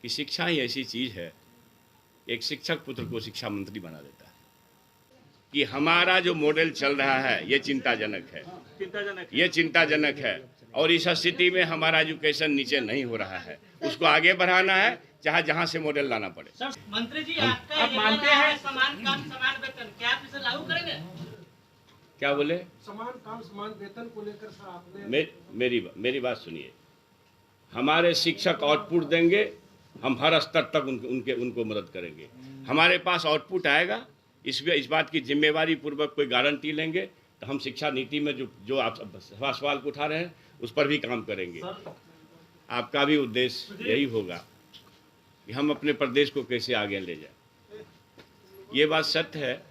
कि शिक्षा ही ऐसी चीज़ है, एक शिक्षक पुत्र को शिक्षा मंत्री बना देता है। कि हमारा जो मॉडल चल रहा है ये चिंताजनक है, ये चिंताजनक है। और इस स्थिति में हमारा एजुकेशन नीचे नहीं हो रहा है, उसको आगे बढ़ाना है, चाहे जहां से मॉडल लाना पड़े। मंत्री जी, आप मानते हैं समान काम समान वेतन, क्या आप इसे लागू करेंगे? क्या बोले? समान काम समान वेतन को लेकर सर आपने मेरी बात सुनिए। हमारे शिक्षक आउटपुट देंगे, हम हर स्तर तक उनको मदद करेंगे। हमारे पास आउटपुट आएगा, इस बात की जिम्मेवारी पूर्वक कोई गारंटी लेंगे तो हम शिक्षा नीति में जो आप सवाल को उठा रहे हैं उस पर भी काम करेंगे। आपका भी उद्देश्य यही होगा कि हम अपने प्रदेश को कैसे आगे ले जाए। ये बात सत्य है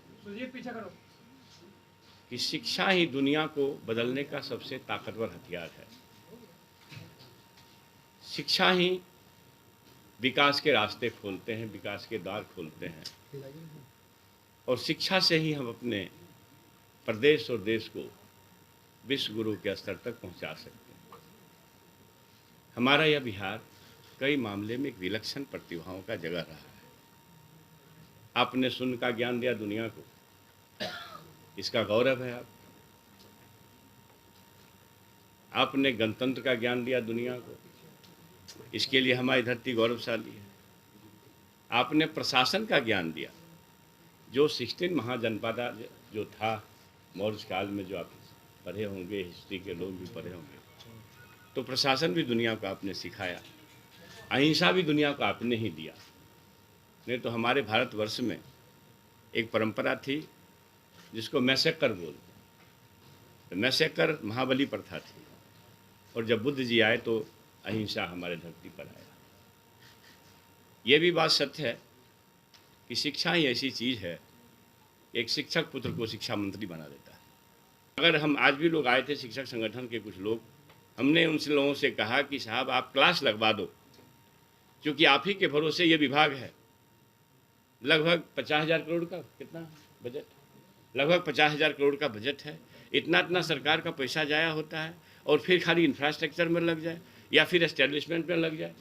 कि शिक्षा ही दुनिया को बदलने का सबसे ताकतवर हथियार है। शिक्षा ही विकास के रास्ते खोलते हैं, विकास के द्वार खोलते हैं, और शिक्षा से ही हम अपने प्रदेश और देश को विश्व गुरु के स्तर तक पहुंचा सकते हैं। हमारा यह बिहार कई मामले में एक विलक्षण प्रतिभाओं का जगह रहा है। आपने शून्य का ज्ञान दिया दुनिया को, इसका गौरव है। आपने गणतंत्र का ज्ञान दिया दुनिया को, इसके लिए हमारी धरती गौरवशाली है। आपने प्रशासन का ज्ञान दिया, जो 16 महाजनपद जो था मौर्य काल में, जो आप पढ़े होंगे, हिस्ट्री के लोग भी पढ़े होंगे, तो प्रशासन भी दुनिया को आपने सिखाया। अहिंसा भी दुनिया को आपने ही दिया। नहीं तो हमारे भारतवर्ष में एक परंपरा थी जिसको मैसेकर बोलते, तो मैसेकर महाबली प्रथा थी, और जब बुद्ध जी आए तो अहिंसा हमारे धरती पर आया। ये भी बात सत्य है कि शिक्षा ही ऐसी चीज़ है, एक शिक्षक पुत्र को शिक्षा मंत्री बना देता है। अगर हम आज भी लोग आए थे शिक्षक संगठन के कुछ लोग, हमने उन लोगों से कहा कि साहब आप क्लास लगवा दो, क्योंकि आप ही के भरोसे ये विभाग है। लगभग 50,000 करोड़ का कितना बजट, लगभग 50,000 करोड़ का बजट है। इतना सरकार का पैसा जाया होता है, और फिर खाली इंफ्रास्ट्रक्चर में लग जाए या फिर एस्टेब्लिशमेंट में लग जाए।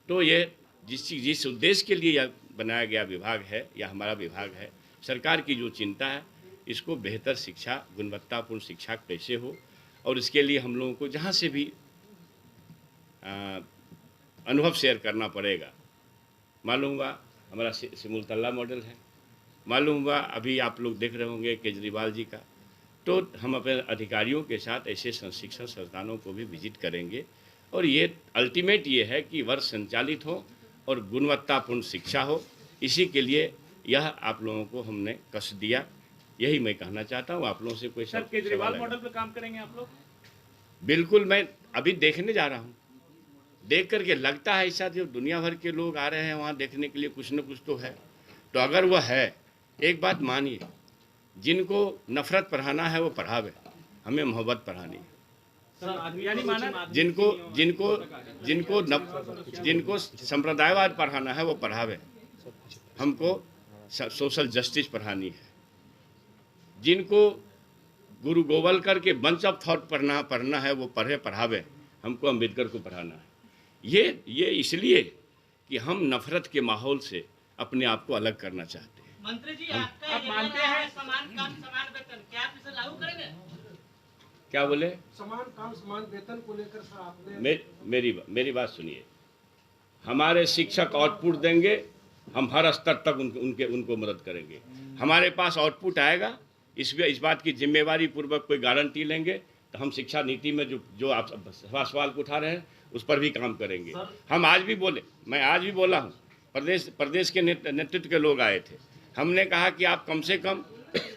तो ये जिस उद्देश्य के लिए यह बनाया गया विभाग है या हमारा विभाग है, सरकार की जो चिंता है, इसको बेहतर शिक्षा, गुणवत्तापूर्ण शिक्षा कैसे हो, और इसके लिए हम लोगों को जहाँ से भी अनुभव शेयर करना पड़ेगा। मालूम हुआ हमारा सिमुलतला मॉडल है, मालूम हुआ अभी आप लोग देख रहे होंगे केजरीवाल जी का। तो हम अपने अधिकारियों के साथ ऐसे शिक्षण संस्थानों को भी विजिट करेंगे, और ये अल्टीमेट ये है कि वर्ष संचालित हो और गुणवत्तापूर्ण शिक्षा हो। इसी के लिए यह आप लोगों को हमने कष्ट दिया, यही मैं कहना चाहता हूँ। आप लोगों से कोई सर, केजरीवाल मॉडल पर काम करेंगे आप लोग? बिल्कुल, मैं अभी देखने जा रहा हूँ। देख करके लगता है ऐसा, जो दुनिया भर के लोग आ रहे हैं वहाँ देखने के लिए, कुछ न कुछ तो है। तो अगर वह है, एक बात मानिए, जिनको नफरत पढ़ाना है वो पढ़ावे, हमें मोहब्बत पढ़ानी है। जिनको संप्रदायवाद पढ़ाना है वो पढ़ावे, हमको सोशल जस्टिस पढ़ानी है। जिनको गुरु गोवलकर के बंच ऑफ थॉट पढ़ना है वो पढ़ावे, हमको अम्बेडकर को पढ़ाना है। ये इसलिए कि हम नफरत के माहौल से अपने आप को अलग करना चाहते हैं। मंत्री जी, आप मानते हैं समान काम समान वेतन, क्या आप इसे लागू करेंगे? क्या बोले? समान काम समान वेतन को लेकर सर आपने मेरी बात सुनिए। हमारे शिक्षक आउटपुट देंगे, हम हर स्तर तक उनको मदद करेंगे। हमारे पास आउटपुट आएगा, इस बात की जिम्मेवारी पूर्वक कोई गारंटी लेंगे तो हम शिक्षा नीति में जो आप सवाल को उठा रहे हैं उस पर भी काम करेंगे। हम आज भी बोले, मैं आज भी बोला हूँ, प्रदेश के नेतृत्व के लोग आए थे, हमने कहा कि आप कम से कम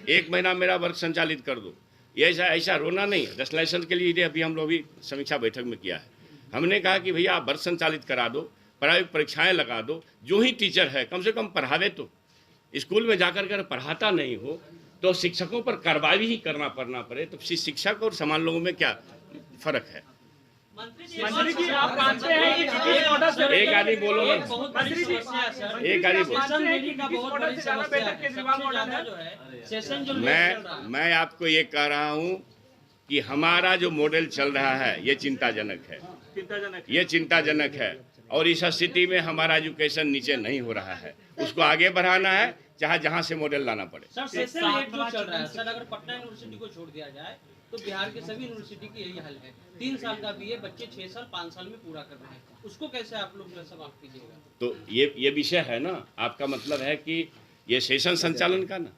1 महीना मेरा वर्क संचालित कर दो। ये ऐसा रोना नहीं है। 10 लाइसेंस के लिए अभी हम लोग भी समीक्षा बैठक में किया है। हमने कहा कि भैया आप वर्क संचालित करा दो, प्रायोगिक परीक्षाएं लगा दो, जो ही टीचर है कम से कम पढ़ावे। तो स्कूल में जाकर कर पढ़ाता नहीं हो तो शिक्षकों पर कार्रवाई ही करना पड़े, तो शिक्षक और समान लोगों में क्या फ़र्क है? मंत्री जी, आप मानते हैं कि एक आदमी बोलो, एक आदमी बोलो। मैं आपको ये कह रहा हूँ कि हमारा जो मॉडल चल रहा है ये चिंताजनक है, ये चिंताजनक है। और इस स्थिति में हमारा एजुकेशन नीचे नहीं हो रहा है, उसको आगे बढ़ाना है, चाहे जहाँ से मॉडल लाना पड़े। सर सेशन रेट जो चल रहा है सर, अगर पटना यूनिवर्सिटी को छोड़ दिया जाए तो बिहार के सभी यूनिवर्सिटी की यही हाल है। 3 साल का बीए बच्चे 6 साल 5 साल में पूरा कर रहे हैं, उसको कैसे आप लोग समाप्त कीजिएगा? तो ये विषय है ना, आपका मतलब है कि ये सेशन संचालन का ना,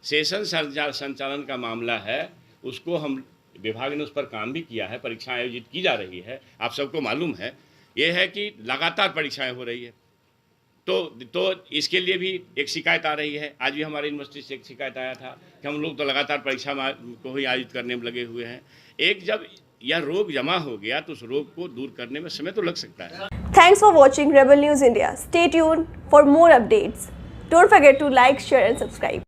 सेशन संचालन का मामला है, उसको हम विभाग ने उस पर काम भी किया है, परीक्षाएं आयोजित की जा रही है, आप सबको मालूम है। ये है कि लगातार परीक्षाएं हो रही है, तो इसके लिए भी एक शिकायत आ रही है। आज भी हमारे यूनिवर्सिटी से एक शिकायत आया था कि हम लोग तो लगातार परीक्षा को ही आयोजित करने में लगे हुए हैं। एक जब यह रोग जमा हो गया तो उस रोग को दूर करने में समय तो लग सकता है। Thanks for watching Rebel News India. Stay tuned for more updates. Don't forget to like, share and subscribe.